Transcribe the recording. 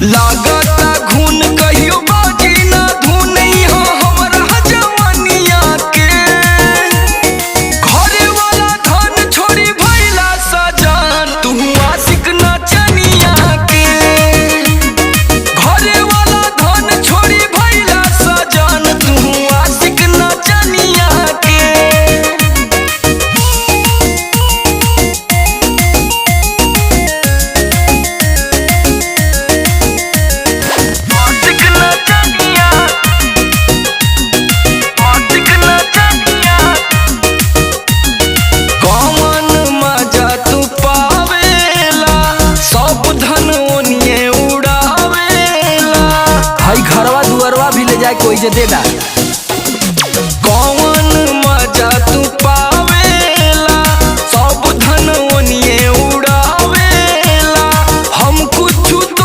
लागता घून कहियो बाजी ना धुन हो हमरा जवानिया के। घरे वाला धन छोड़ी भइला सजन तू आशिक नचनिया के। घरे वाला धन छोड़ी भइला सजन तू आशिक नचनिया के। घरवा दुअरवा भी ले जाए कोई जे देना।